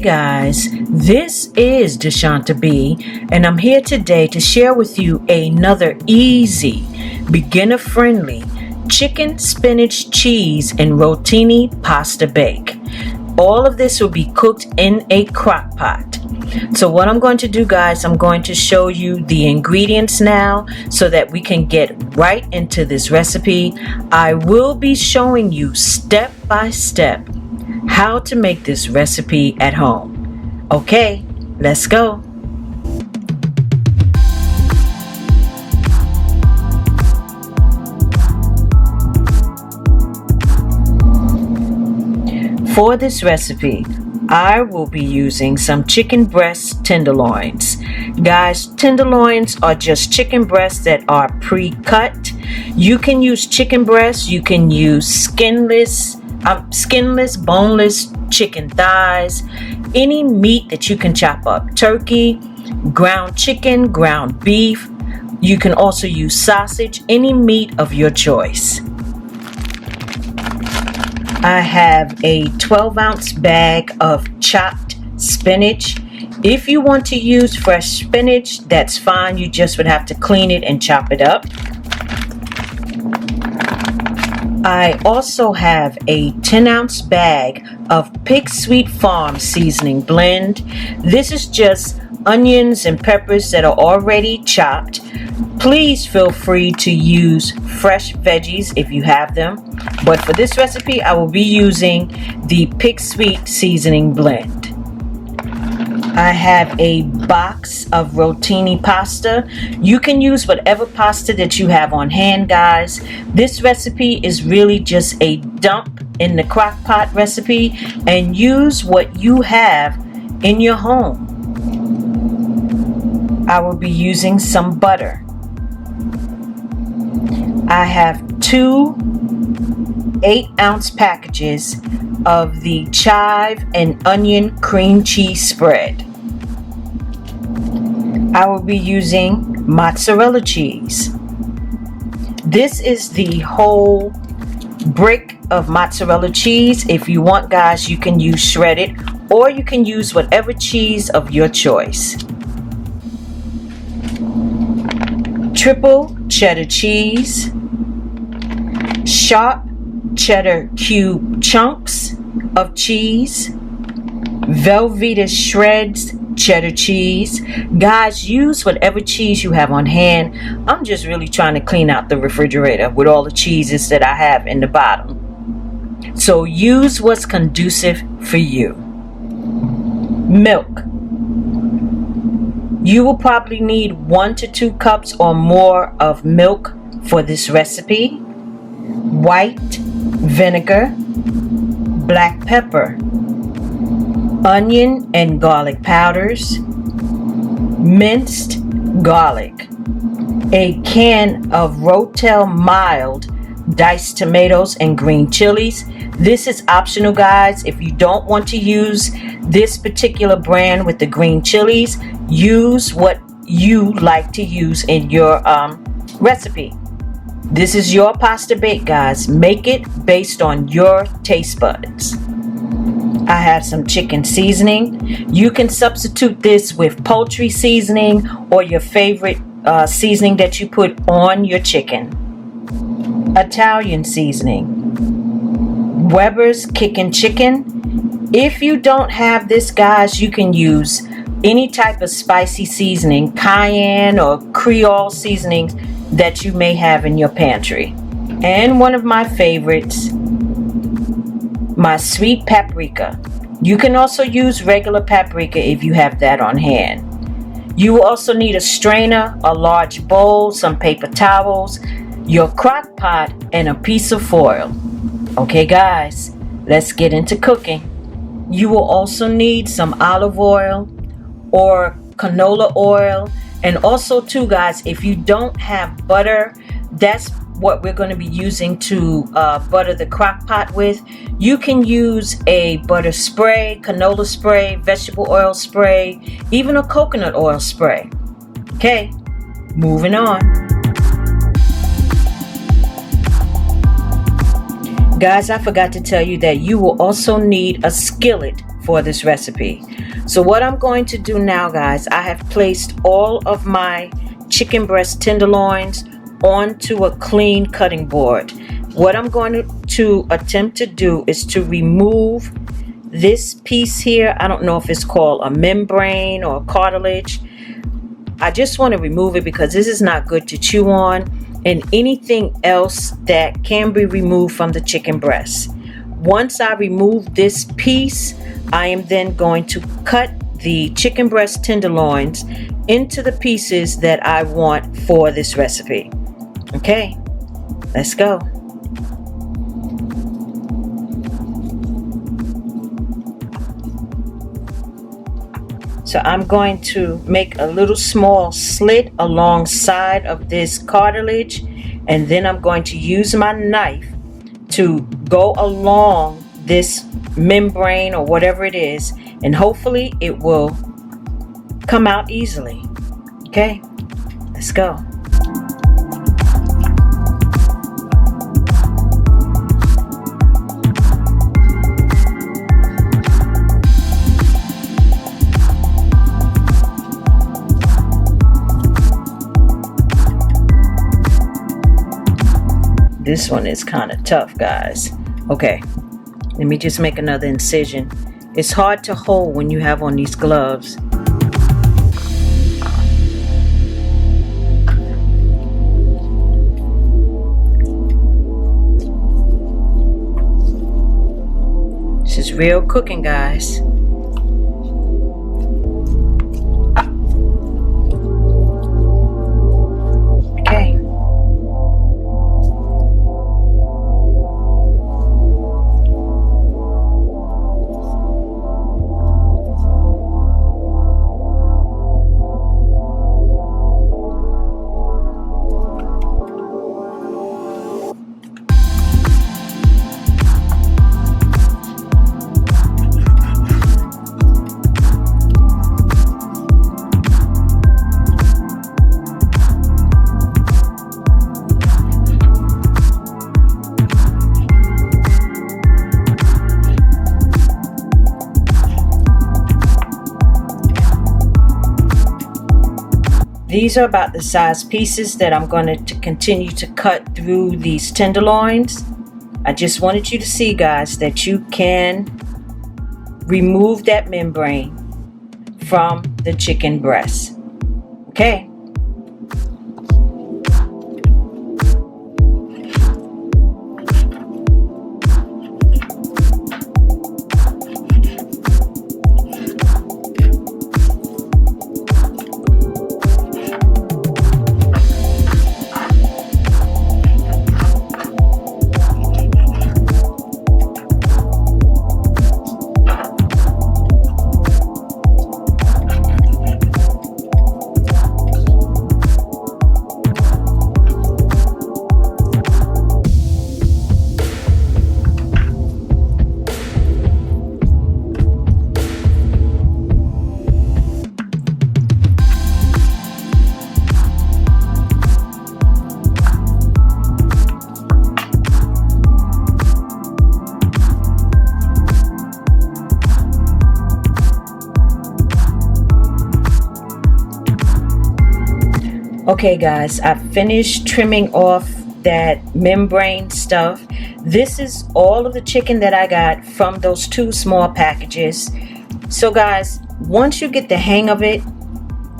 guys, this is DeSHANTA B, and I'm here today to share with you another easy, beginner-friendly chicken, spinach, cheese, and rotini pasta bake. All of this will be cooked in a crock pot. So what I'm going to do, guys, I'm going to show you the ingredients now so that we can get right into this recipe. I will be showing you step by step how to make this recipe at home. Okay, let's go. For this recipe, I will be using some chicken breast tenderloins. Guys, tenderloins are just chicken breasts that are pre-cut. You can use chicken breasts, you can use skinless, boneless chicken thighs, any meat that you can chop up. Turkey, ground chicken, ground beef. You can also use sausage, any meat of your choice. I have a 12-ounce bag of chopped spinach. If you want to use fresh spinach, that's fine. You just would have to clean it and chop it up. I also have a 10-ounce bag of Pig Sweet Farm seasoning blend. This is just onions and peppers that are already chopped. Please feel free to use fresh veggies if you have them. But for this recipe, I will be using the Pig Sweet seasoning blend. I have a box of rotini pasta. You can use whatever pasta that you have on hand, guys. This recipe is really just a dump in the crock pot recipe, and use what you have in your home. I will be using some butter. I have 2 8-ounce packages of the chive and onion cream cheese spread. I will be using mozzarella cheese. This is the whole brick of mozzarella cheese. If you want, guys, you can use shredded or you can use whatever cheese of your choice. Triple cheddar cheese, sharp cheddar cube chunks of cheese, Velveeta shreds cheddar cheese. Guys, use whatever cheese you have on hand. I'm just really trying to clean out the refrigerator with all the cheeses that I have in the bottom. So use what's conducive for you. Milk. You will probably need 1 to 2 cups or more of milk for this recipe. White vinegar, black pepper, onion and garlic powders, minced garlic, a can of Rotel mild diced tomatoes and green chilies. This is optional, guys. If you don't want to use this particular brand with the green chilies, use what you like to use in your recipe. This is your pasta bake, guys. Make it based on your taste buds. I have some chicken seasoning. You can substitute this with poultry seasoning or your favorite seasoning that you put on your chicken. Italian seasoning. Weber's Kickin' Chicken. If you don't have this, guys, you can use any type of spicy seasoning, cayenne or Creole seasonings that you may have in your pantry. And one of my favorites, my sweet paprika. You can also use regular paprika if you have that on hand. You will also need a strainer, a large bowl, some paper towels, your crock pot, and a piece of foil. Okay, guys, let's get into cooking. You will also need some olive oil or canola oil. And also too, guys, if you don't have butter, that's what we're going to be using to butter the crock pot with. You can use a butter spray, canola spray, vegetable oil spray, even a coconut oil spray. Okay, moving on. Guys, I forgot to tell you that you will also need a skillet for this recipe. So what I'm going to do now, guys, I have placed all of my chicken breast tenderloins onto a clean cutting board. What I'm going to attempt to do is to remove this piece here. I don't know if it's called a membrane or cartilage. I just want to remove it because this is not good to chew on, and anything else that can be removed from the chicken breast. Once I remove this piece, I am then going to cut the chicken breast tenderloins into the pieces that I want for this recipe. Okay, let's go. So I'm going to make a little small slit alongside of this cartilage, and then I'm going to use my knife to go along this membrane or whatever it is, and hopefully it will come out easily. Okay, let's go. This one is kind of tough, guys. Okay, let me just make another incision. It's hard to hold when you have on these gloves. This is real cooking, guys. These are about the size pieces that I'm going to continue to cut through these tenderloins. I just wanted you to see, guys, that you can remove that membrane from the chicken breast. Okay. Okay, guys, I finished trimming off that membrane stuff. This is all of the chicken that I got from those 2 small packages. So guys, once you get the hang of it,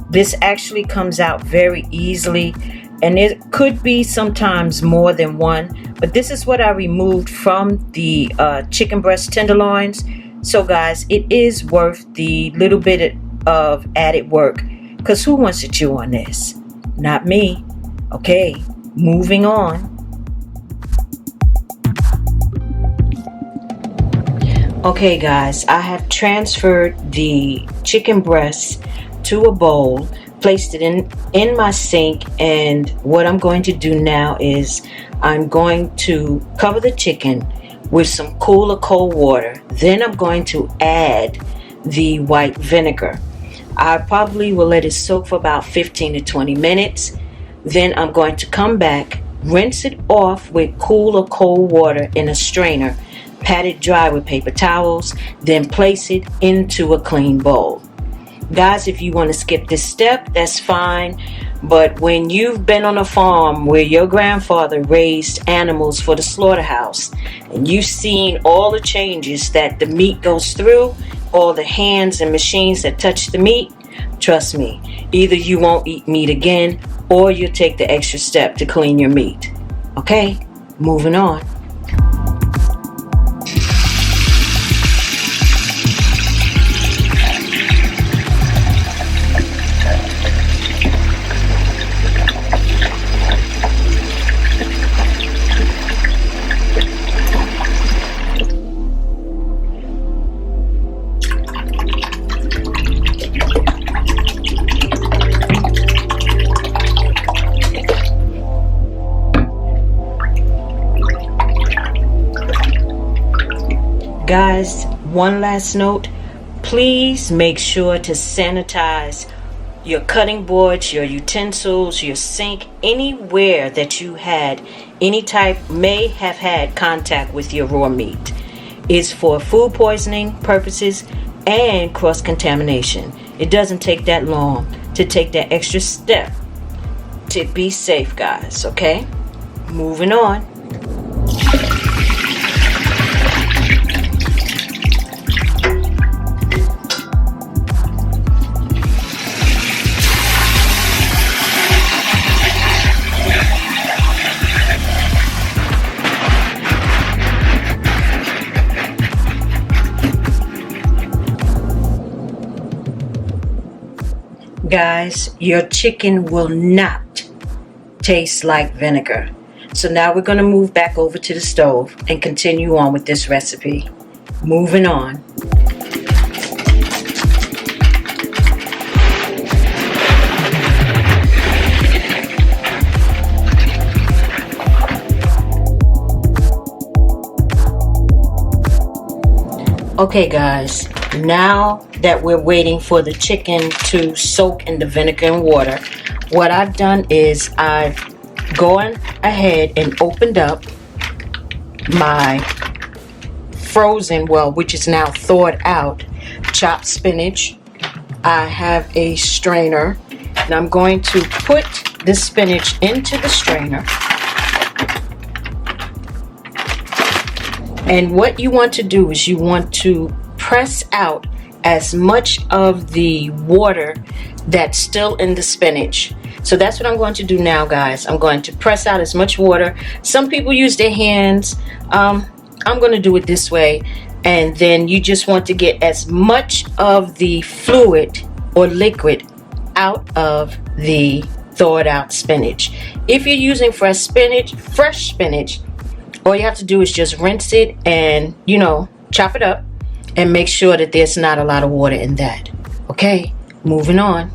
this actually comes out very easily, and it could be sometimes more than one, but this is what I removed from the chicken breast tenderloins. So guys, it is worth the little bit of added work, because who wants to chew on this? Not me. Okay, moving on. Okay, guys, I have transferred the chicken breast to a bowl, placed it in my sink, and what I'm going to do now is I'm going to cover the chicken with some cool or cold water. Then I'm going to add the white vinegar. I probably will let it soak for about 15 to 20 minutes. Then I'm going to come back, rinse it off with cool or cold water in a strainer. Pat it dry with paper towels, then place it into a clean bowl. Guys, if you want to skip this step, that's fine. But when you've been on a farm where your grandfather raised animals for the slaughterhouse, and you've seen all the changes that the meat goes through, all the hands and machines that touch the meat, trust me, either you won't eat meat again, or you'll take the extra step to clean your meat. Okay, moving on. Guys, one last note, please make sure to sanitize your cutting boards, your utensils, your sink, anywhere that you had may have had contact with your raw meat. It's for food poisoning purposes and cross-contamination. It doesn't take that long to take that extra step to be safe, guys, okay? Moving on. Guys, your chicken will not taste like vinegar. So now we're going to move back over to the stove and continue on with this recipe. Moving on. Okay guys, now that we're waiting for the chicken to soak in the vinegar and water, what I've done is I've gone ahead and opened up my frozen, which is now thawed out, chopped spinach. I have a strainer, and I'm going to put the spinach into the strainer. And what you want to do is you want to press out as much of the water that's still in the spinach. So that's what I'm going to do now, guys. I'm going to press out as much water. Some people use their hands. I'm going to do it this way. And then you just want to get as much of the fluid or liquid out of the thawed out spinach. If you're using fresh spinach, all you have to do is just rinse it and, chop it up and make sure that there's not a lot of water in that. Okay, moving on.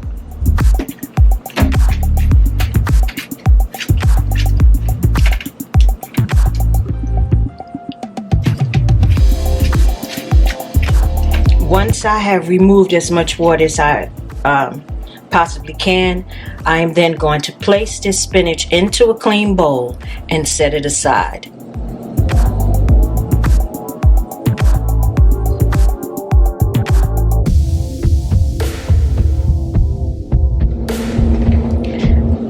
Once I have removed as much water as I possibly can, I am then going to place this spinach into a clean bowl and set it aside.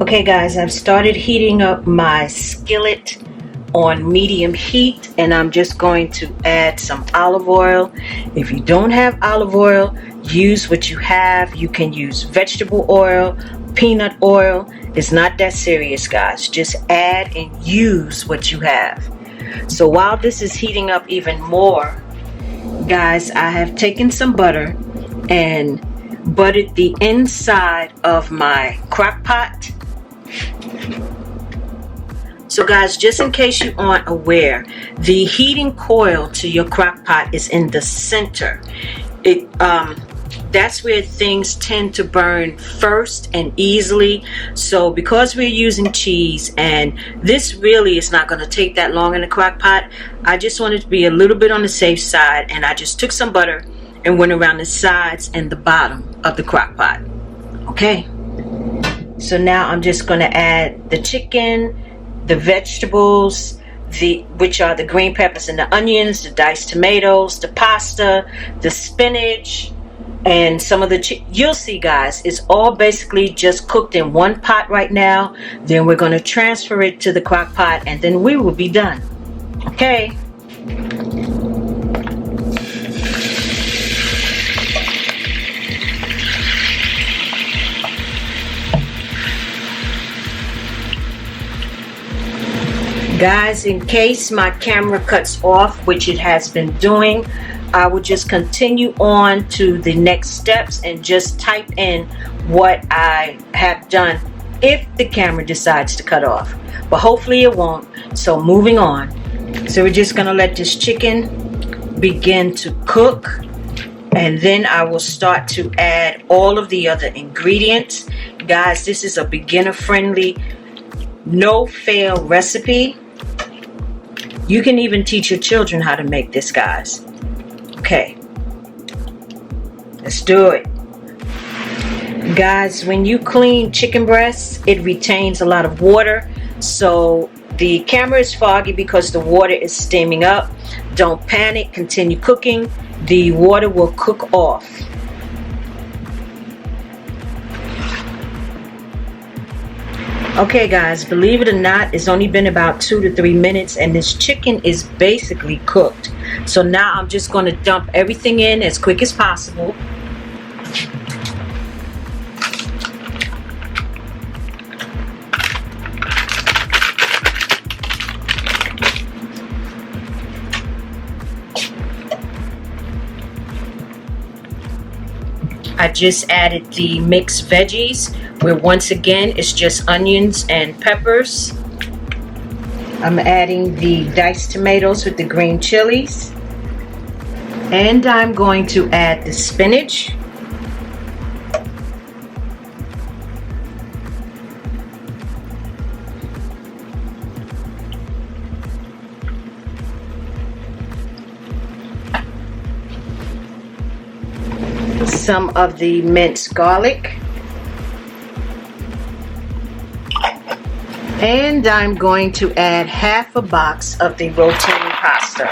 Okay guys, I've started heating up my skillet on medium heat, and I'm just going to add some olive oil. If you don't have olive oil, use what you have. You can use vegetable oil, peanut oil. It's not that serious, guys. Just add and use what you have. So while this is heating up even more, guys, I have taken some butter and buttered the inside of my crock pot. So guys, just in case you aren't aware, the heating coil to your crock pot is in the center. That's where things tend to burn first and easily. So because we're using cheese, and this really is not going to take that long in the crock pot, I just wanted to be a little bit on the safe side, and I just took some butter and went around the sides and the bottom of the crock pot. Okay, so now I'm just going to add the chicken, the vegetables, which are the green peppers and the onions, the diced tomatoes, the pasta, the spinach, and some of the you'll see, guys, it's all basically just cooked in one pot right now. Then we're going to transfer it to the crock pot, and then we will be done. Okay. Guys, in case my camera cuts off, which it has been doing, I will just continue on to the next steps and just type in what I have done if the camera decides to cut off. But hopefully it won't. So moving on. So we're just going to let this chicken begin to cook. And then I will start to add all of the other ingredients. Guys, this is a beginner-friendly, no-fail recipe. You can even teach your children how to make this, guys. Okay. Let's do it. Guys, when you clean chicken breasts, it retains a lot of water. So the camera is foggy because the water is steaming up. Don't panic. Continue cooking. The water will cook off. Okay, guys, believe it or not, it's only been about 2 to 3 minutes and this chicken is basically cooked. So now I'm just going to dump everything in as quick as possible. I just added the mixed veggies, where once again it's just onions and peppers. I'm adding the diced tomatoes with the green chilies. And I'm going to add the spinach. Some of the minced garlic. And I'm going to add half a box of the Rotini pasta.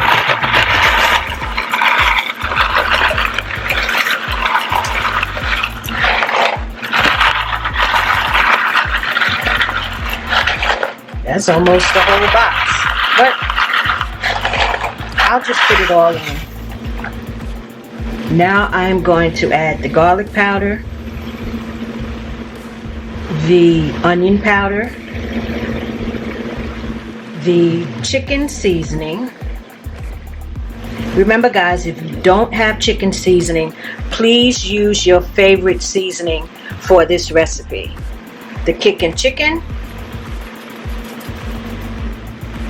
That's almost the whole box, but I'll just put it all in. Now I'm going to add the garlic powder, the onion powder, the chicken seasoning. Remember, guys, if you don't have chicken seasoning, please use your favorite seasoning for this recipe. The kickin' chicken,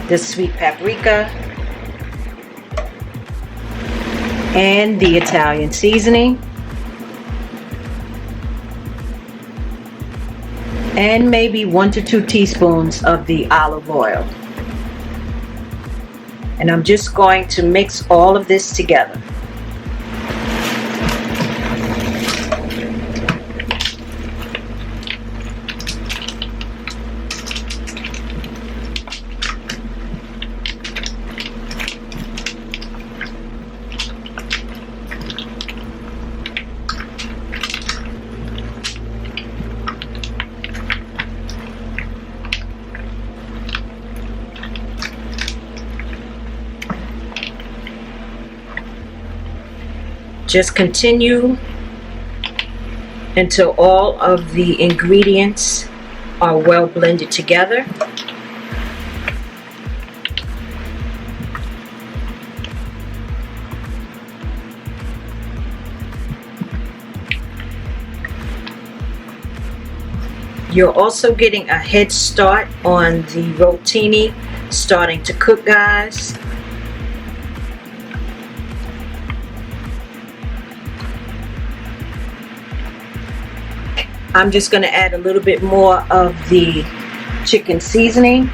the sweet paprika, and the Italian seasoning, and maybe 1 to 2 teaspoons of the olive oil. And I'm just going to mix all of this together. Just continue until all of the ingredients are well blended together. You're also getting a head start on the rotini starting to cook, guys. I'm just going to add a little bit more of the chicken seasoning.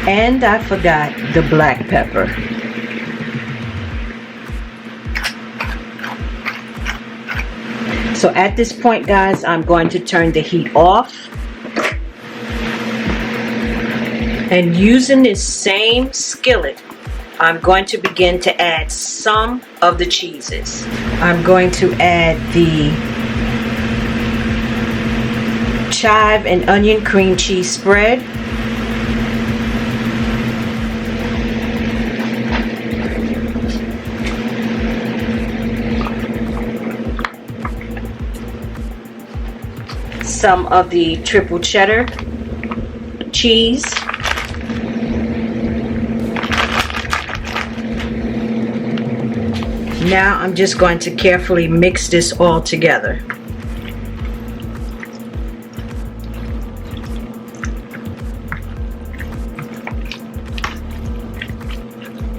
And I forgot the black pepper. So at this point, guys, I'm going to turn the heat off. And using this same skillet, I'm going to begin to add some of the cheeses. I'm going to add the chive and onion cream cheese spread. Some of the triple cheddar cheese. Now I'm just going to carefully mix this all together.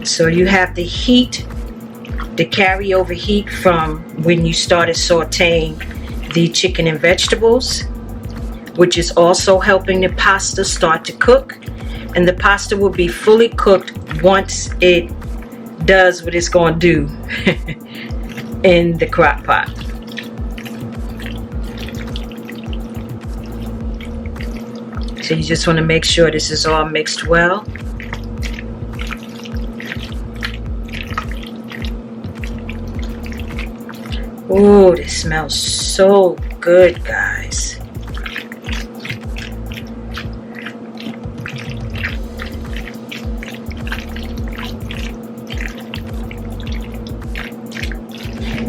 So you have the heat, the carryover heat from when you started sauteing the chicken and vegetables, which is also helping the pasta start to cook. And the pasta will be fully cooked once it does what it's going to do in the crock pot. So you just want to make sure this is all mixed well. Oh, this smells so good, guys.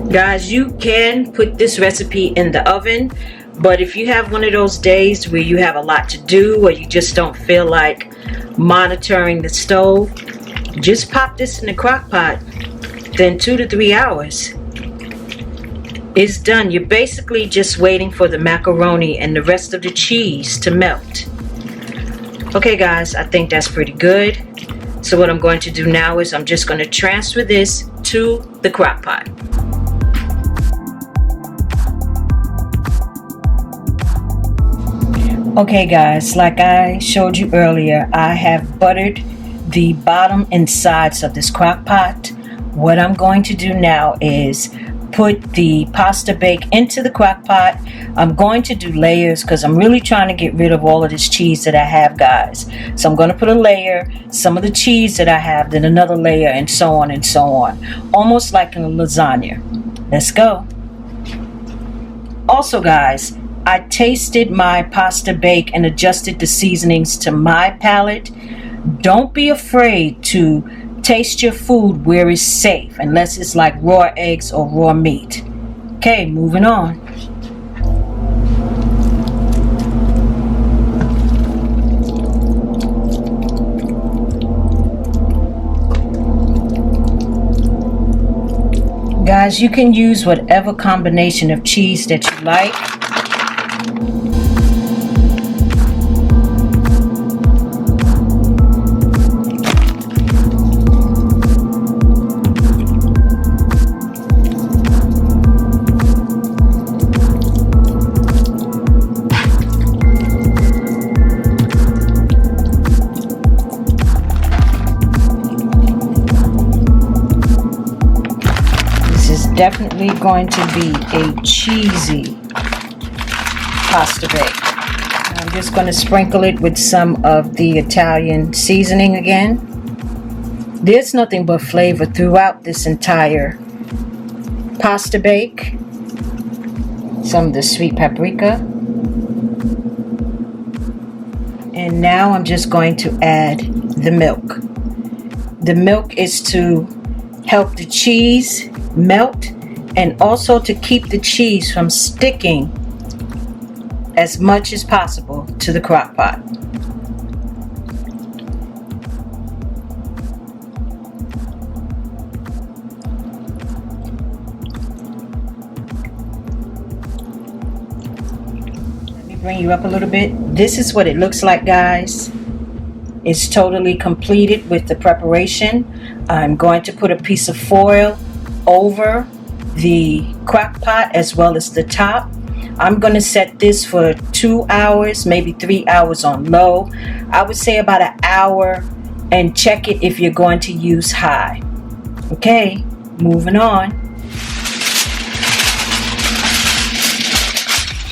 Guys, you can put this recipe in the oven, but if you have one of those days where you have a lot to do or you just don't feel like monitoring the stove, just pop this in the crock pot. Then 2 to 3 hours, it's done. You're basically just waiting for the macaroni and the rest of the cheese to melt. Okay guys, I think that's pretty good. So what I'm going to do now is I'm just going to transfer this to the crock pot. Okay guys, like I showed you earlier, I have buttered the bottom and sides of this crock pot. What I'm going to do now is put the pasta bake into the crock pot. I'm going to do layers because I'm really trying to get rid of all of this cheese that I have, guys. So I'm going to put a layer, some of the cheese that I have, then another layer, and so on and so on. Almost like in a lasagna. Let's go. Also guys, I tasted my pasta bake and adjusted the seasonings to my palate. Don't be afraid to taste your food where it's safe, unless it's like raw eggs or raw meat. Okay, moving on. Guys, you can use whatever combination of cheese that you like. Definitely going to be a cheesy pasta bake. I'm just going to sprinkle it with some of the Italian seasoning again. There's nothing but flavor throughout this entire pasta bake. Some of the sweet paprika. And now I'm just going to add the milk. The milk is to help the cheese melt and also to keep the cheese from sticking as much as possible to the crock pot. Let me bring you up a little bit. This is what it looks like, guys. It's totally completed with the preparation. I'm going to put a piece of foil over the crock pot as well as the top. I'm going to set this for 2 hours, maybe 3 hours on low. I would say about an hour, and check it if you're going to use high. Okay, moving on.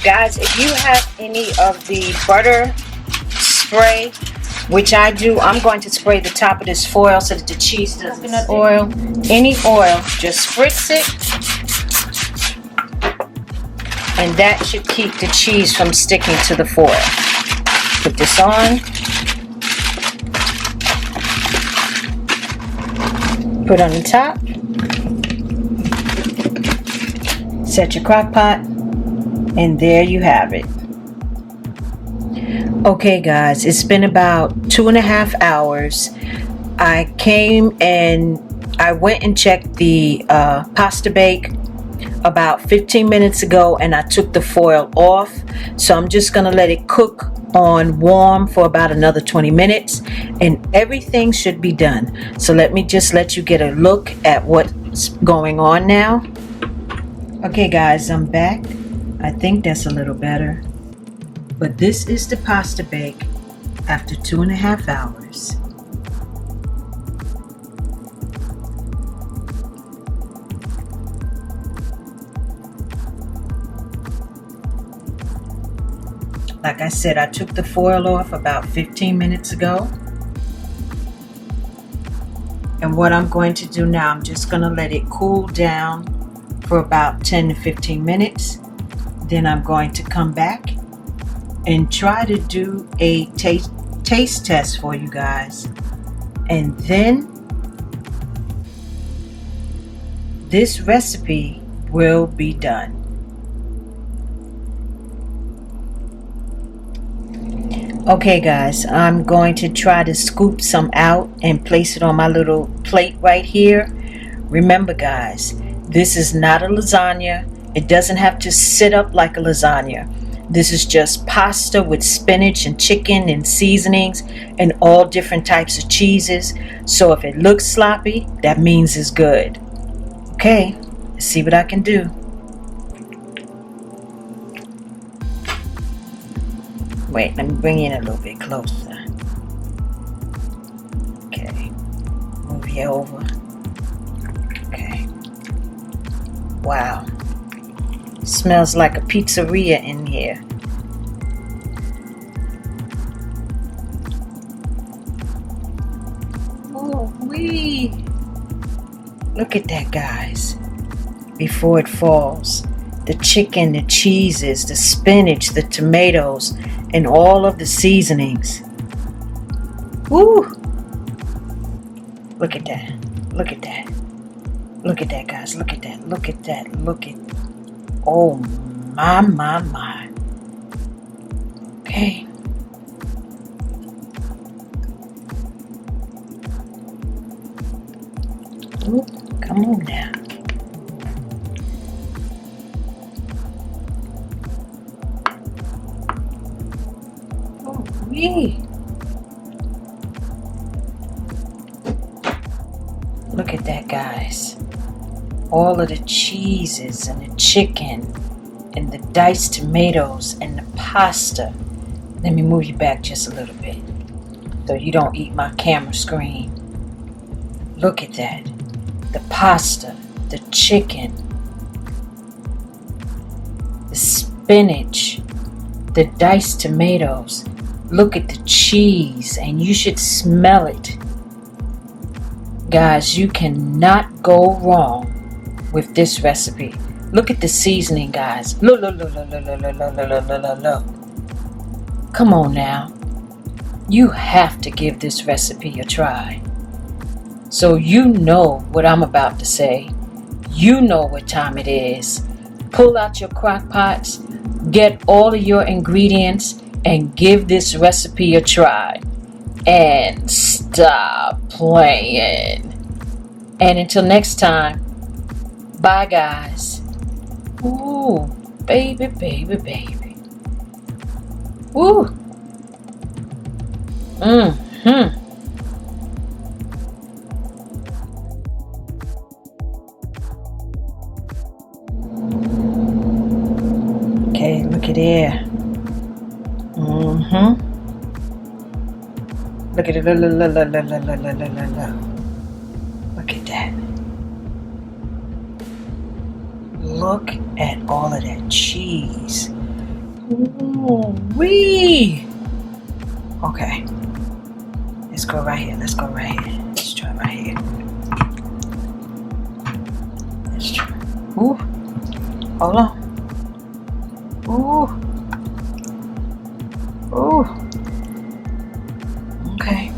Guys, if you have any of the butter spray which I do, I'm going to spray the top of this foil so that the cheese doesn't coconut oil. Any oil, just spritz it. And that should keep the cheese from sticking to the foil. Put this on. Put on the top. Set your crock pot. And there you have it. Okay guys, it's been about 2.5 hours. I came and I went and checked the pasta bake about 15 minutes ago, and I took the foil off. So I'm just gonna let it cook on warm for about another 20 minutes and everything should be done. So let me just let you get a look at what's going on now. Okay guys, I'm back. I think that's a little better. But this is the pasta bake after 2.5 hours. Like I said, I took the foil off about 15 minutes ago. And what I'm going to do now, I'm just going to let it cool down for about 10 to 15 minutes. Then I'm going to come back and try to do a taste test for you guys. And then this recipe will be done. Okay guys, I'm going to try to scoop some out and place it on my little plate right here. Remember guys, this is not a lasagna. It doesn't have to sit up like a lasagna. This is just pasta with spinach and chicken and seasonings and all different types of cheeses. So if it looks sloppy, that means it's good. Okay, let's see what I can do. Wait, let me bring you in a little bit closer. Okay, move you over. Okay. Wow. Smells like a pizzeria in here. Oh, wee. Look at that, guys. Before it falls. The chicken, the cheeses, the spinach, the tomatoes, and all of the seasonings. Woo! Look at that. Look at that. Look at that, guys. Look at that. Look at that. Look at. Oh, my. Okay. Ooh, come on now. Oh, wee. Look at that, guys. All of the cheeses and the chicken and the diced tomatoes and the pasta. Let me move you back just a little bit so you don't eat my camera screen. Look at that. The pasta, the chicken, the spinach, the diced tomatoes. Look at the cheese, and you should smell it. Guys, you cannot go wrong with this recipe. Look at the seasoning, guys. Look. Come on now. You have to give this recipe a try. So you know what I'm about to say. You know what time it is. Pull out your crock pots, get all of your ingredients, and give this recipe a try. And stop playing. And until next time, bye guys. Ooh, baby. Ooh. Okay, look at here. Look at it. Look at that. Look at all of that cheese. Ooh-wee. Okay. Let's go right here. Let's go right here. Let's try right here. Let's try. Ooh. Hold on. Ooh. Ooh. Okay.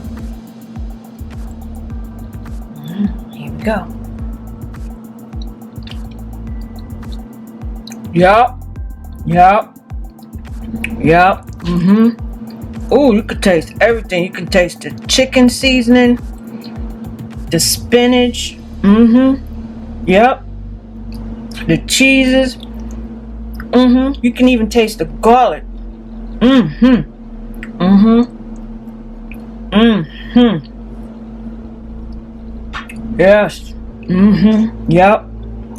Here we go. Yup. Yup. Yup. Ooh, you can taste everything. You can taste the chicken seasoning, the spinach. Yep. The cheeses. You can even taste the garlic. Yes. Yep.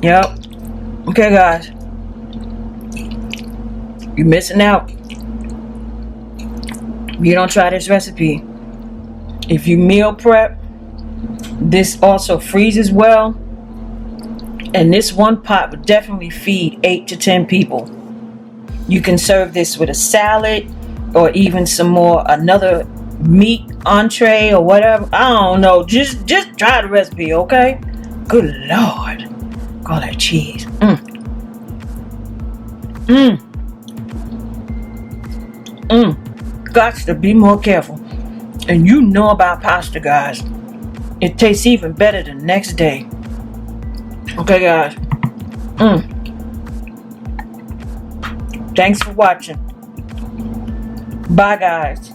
Yep. Okay, guys. You're missing out. If you don't try this recipe. If you meal prep, this also freezes well. And this one pot would definitely feed 8 to 10 people. You can serve this with a salad or even some more, another meat entree or whatever. I don't know. Just try the recipe, okay? Good Lord. All that cheese. Got to be more careful. And you know about pasta, guys. It tastes even better the next day. Okay, guys. Thanks for watching. Bye, guys.